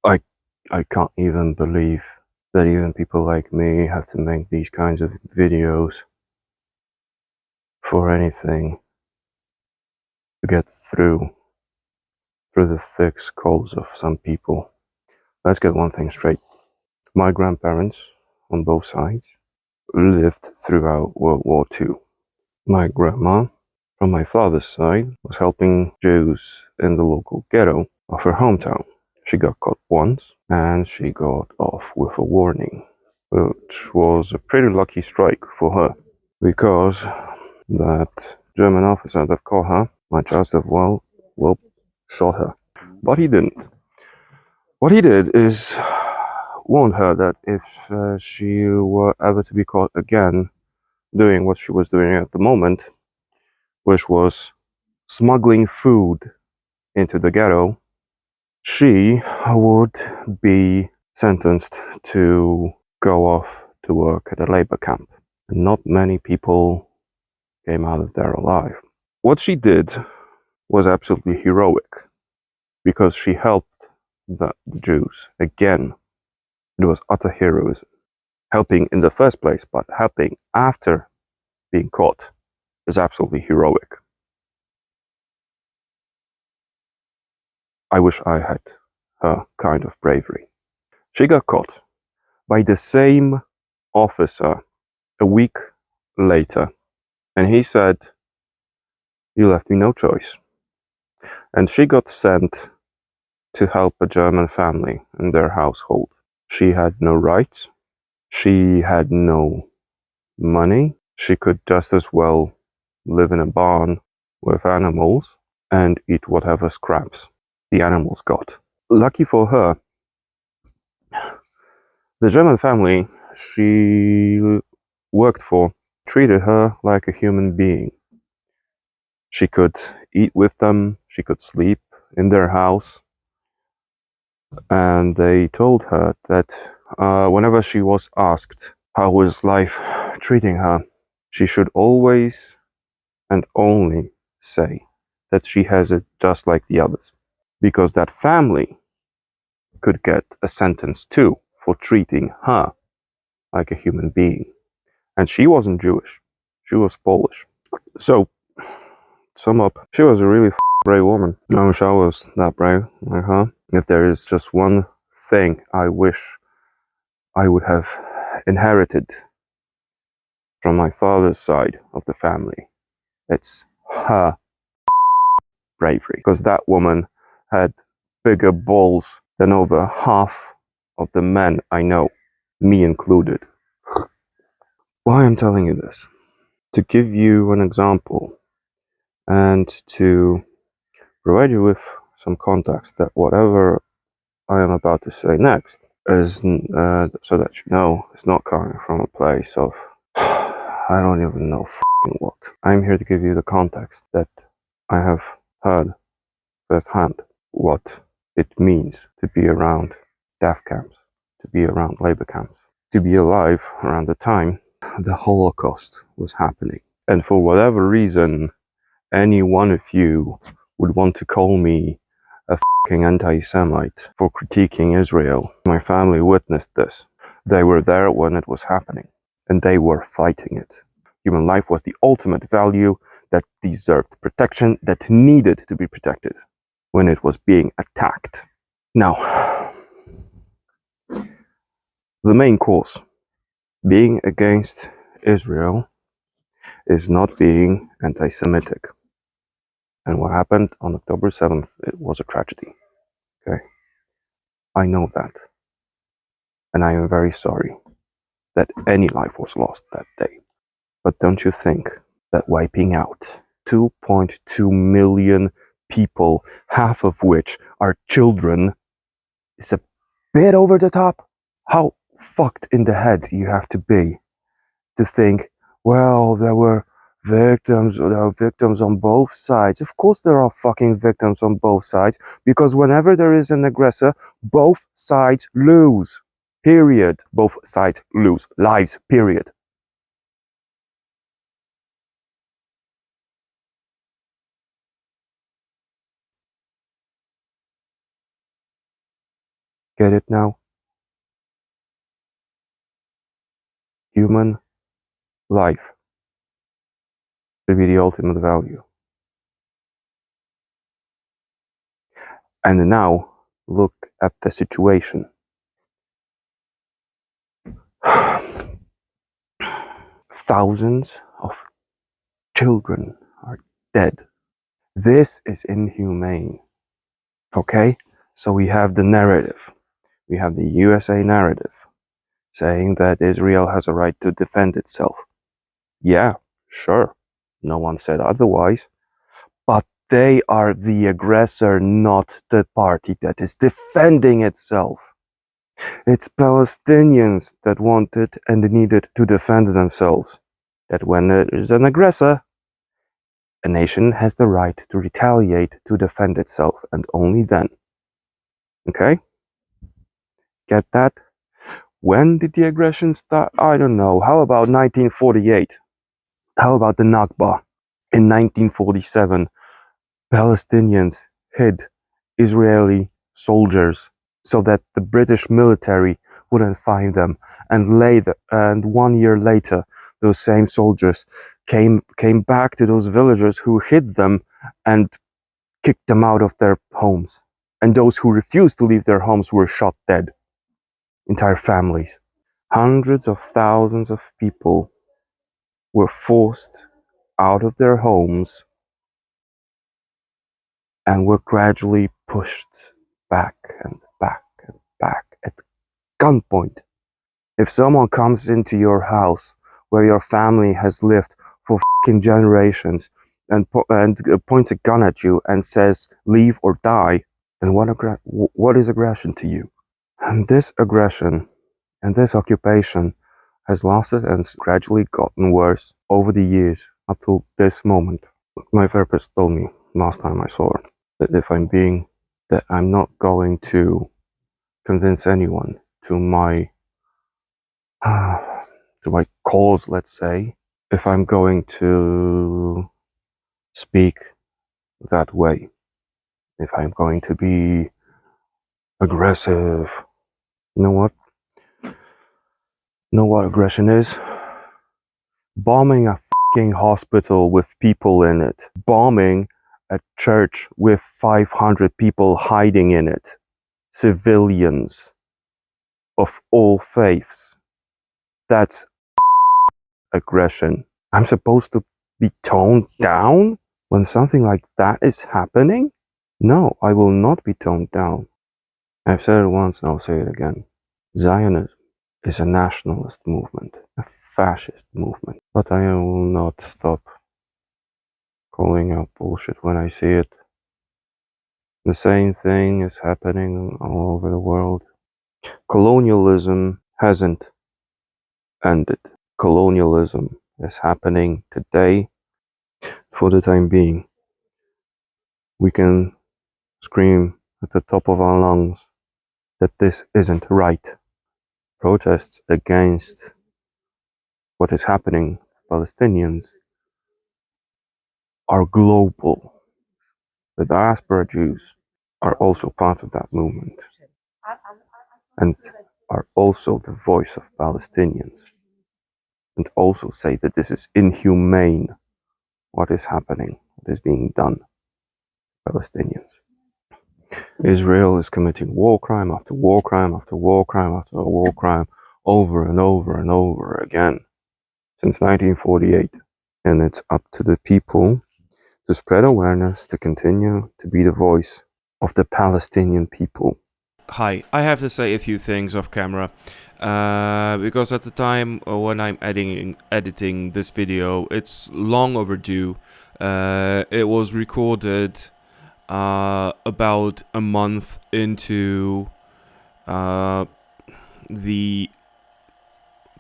I I can't even believe that even people like me have to make these kinds of videos for anything to get through the thick skulls of some people. Let's get one thing straight. My grandparents, on both sides, lived throughout World War II. My grandma, from my father's side, was helping Jews in the local ghetto of her hometown. She got caught once, and she got off with a warning, which was a pretty lucky strike for her, because that German officer that caught her might just have, well, shot her. But he didn't. What he did is warned her that if she were ever to be caught again doing what she was doing at the moment, which was smuggling food into the ghetto, she would be sentenced to go off to work at a labor camp. And not many people came out of there alive. What she did was absolutely heroic because she helped the Jews again. It was utter heroism. Helping in the first place, but helping after being caught is absolutely heroic. I wish I had her kind of bravery. She got caught by the same officer a week later, and he said, "You left me no choice." And she got sent to help a German family in their household. She had no rights. She had no money. She could just as well live in a barn with animals and eat whatever scraps the animals got. Lucky for her, the German family she worked for treated her like a human being. She could eat with them, she could sleep in their house, and they told her that whenever she was asked how was life treating her, she should always and only say that she has it just like the others, because that family could get a sentence too for treating her like a human being. And she wasn't Jewish, she was Polish. So, sum up, she was a really brave woman. I wish I was that brave like her. If there is just one thing I wish I would have inherited from my father's side of the family, it's her bravery. Because that woman had bigger balls than over half of the men I know, me included. Why I'm telling you this? To give you an example and to provide you with some context that whatever I am about to say next is, so that you know, it's not coming from a place of, I don't even know what. I'm here to give you the context that I have heard firsthand what it means to be around death camps, to be around labor camps, to be alive around the time the Holocaust was happening. And for whatever reason, any one of you would want to call me a fucking anti-Semite for critiquing Israel. My family witnessed this. They were there when it was happening, and they were fighting it. Human life was the ultimate value that deserved protection, that needed to be protected when it was being attacked. Now, the main cause, being against Israel, is not being anti-Semitic. And what happened on October 7th, it was a tragedy. Okay? I know that. And I am very sorry that any life was lost that day. But don't you think that wiping out 2.2 million people, half of which are children, is a bit over the top? How fucked in the head you have to be to think, well, there are victims on both sides. Of course there are fucking victims on both sides, because whenever there is an aggressor, both sides lose. Period. Both sides lose lives. Period. Get it now? Human life will be the ultimate value. And now, look at the situation. Thousands of children are dead. This is inhumane. Okay? So we have the narrative. We have the USA narrative saying that Israel has a right to defend itself. Yeah, sure. No one said otherwise. But they are the aggressor, not the party that is defending itself. It's Palestinians that wanted and needed to defend themselves. That when there is an aggressor, a nation has the right to retaliate to defend itself, and only then. Okay? Get that? When did the aggression start? I don't know. How about 1948? How about the Nakba? In 1947, Palestinians hid Israeli soldiers so that the British military wouldn't find them. And 1 year later, those same soldiers came back to those villagers who hid them and kicked them out of their homes. And those who refused to leave their homes were shot dead. Entire families. Hundreds of thousands of people were forced out of their homes and were gradually pushed back and back and back at gunpoint. If someone comes into your house where your family has lived for fucking generations and points a gun at you and says, leave or die, then what is aggression to you? And this aggression and this occupation has lasted and gradually gotten worse over the years up to this moment. My therapist told me last time I saw her that I'm not going to convince anyone to my cause, let's say, if I'm going to speak that way, if I'm going to be aggressive. You know what? Know what aggression is? Bombing a fucking hospital with people in it. Bombing a church with 500 people hiding in it. Civilians of all faiths. That's aggression. I'm supposed to be toned down when something like that is happening? No, I will not be toned down. I've said it once and I'll say it again. Zionism is a nationalist movement, a fascist movement. But I will not stop calling out bullshit when I see it. The same thing is happening all over the world. Colonialism hasn't ended. Colonialism is happening today for the time being. We can scream at the top of our lungs that this isn't right. Protests against what is happening to Palestinians are global. The diaspora Jews are also part of that movement and are also the voice of Palestinians and also say that this is inhumane, what is happening, what is being done to Palestinians. Israel is committing war crime after war crime after war crime after war crime over and over and over again since 1948. And it's up to the people to spread awareness, to continue to be the voice of the Palestinian people. Hi, I have to say a few things off camera, because at the time when I'm editing this video, it's long overdue. It was recorded about a month into the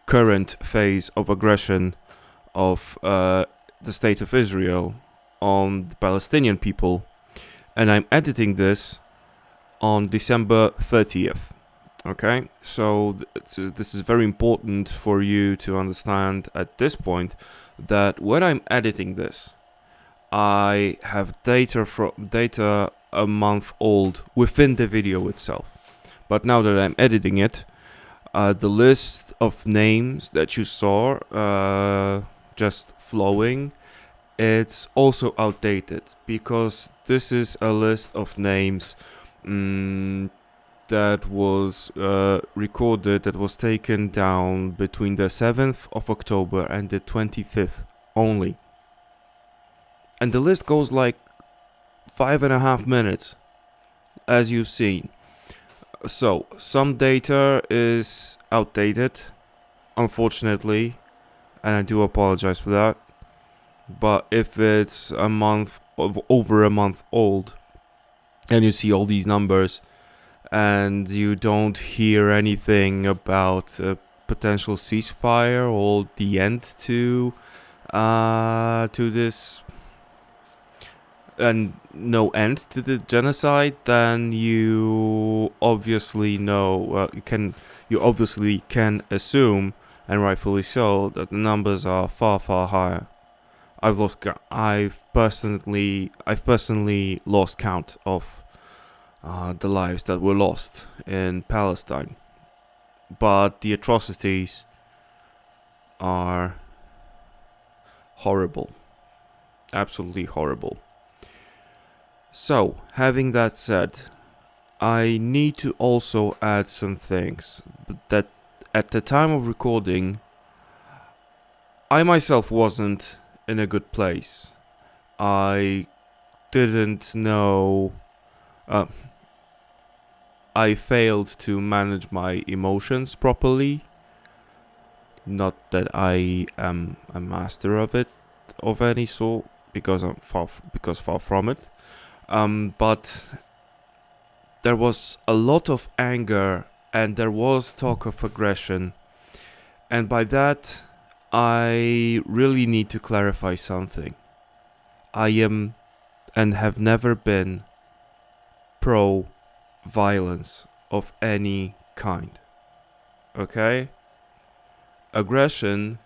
current phase of aggression of the state of Israel on the Palestinian people, and I'm editing this on December 30th. Okay, so this is very important for you to understand at this point that when I'm editing this, I have data a month old within the video itself. But now that I'm editing it, the list of names that you saw just flowing, it's also outdated, because this is a list of names that was recorded, that was taken down between the 7th of October and the 25th only. And the list goes like 5.5 minutes, as you've seen. So, some data is outdated, unfortunately, and I do apologize for that. But if it's over a month old, and you see all these numbers, and you don't hear anything about a potential ceasefire or the end to this, and no end to the genocide, then you obviously you obviously can assume, and rightfully so, that the numbers are far higher. I've personally lost count of the lives that were lost in Palestine, but the atrocities are horrible, absolutely horrible. So, having that said, I need to also add some things that at the time of recording, I myself wasn't in a good place. I didn't know. I failed to manage my emotions properly. Not that I am a master of it, of any sort, because I'm far from it. But there was a lot of anger, and there was talk of aggression, and by that I really need to clarify something. I am and have never been pro-violence of any kind. Okay? Aggression,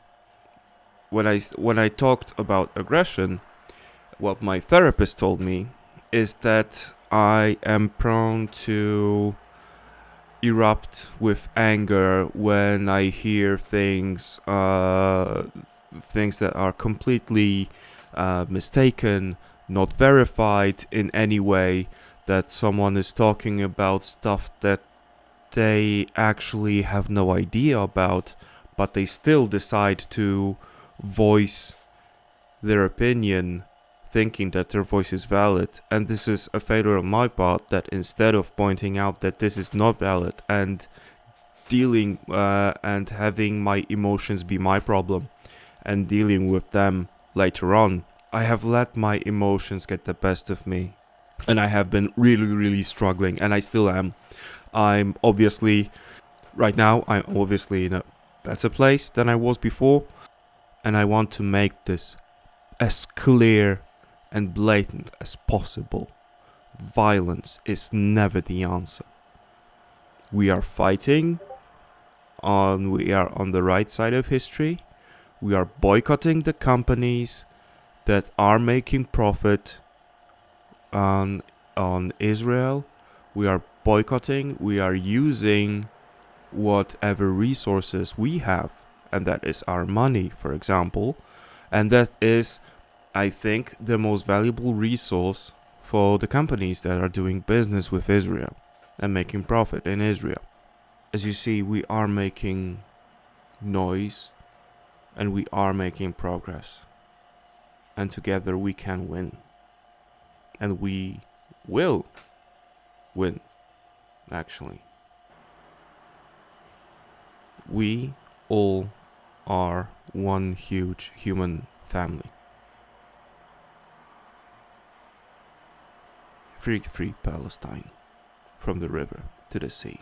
when I talked about aggression, what my therapist told me is that I am prone to erupt with anger when I hear things that are completely mistaken, not verified in any way, that someone is talking about stuff that they actually have no idea about, but they still decide to voice their opinion, thinking that their voice is valid. And this is a failure on my part, that instead of pointing out that this is not valid and dealing and having my emotions be my problem and dealing with them later on, I have let my emotions get the best of me, and I have been really struggling, and I still am. Right now I'm obviously in a better place than I was before, and I want to make this as clear and blatant as possible. Violence is never the answer. We are fighting we are on the right side of history. We are boycotting the companies that are making profit on Israel. We are boycotting, we are using whatever resources we have, and that is our money, for example, and that is, I think, the most valuable resource for the companies that are doing business with Israel and making profit in Israel. As you see, we are making noise and we are making progress, and together we can win, and we will win, actually. We all are one huge human family. Free Palestine, from the river to the sea.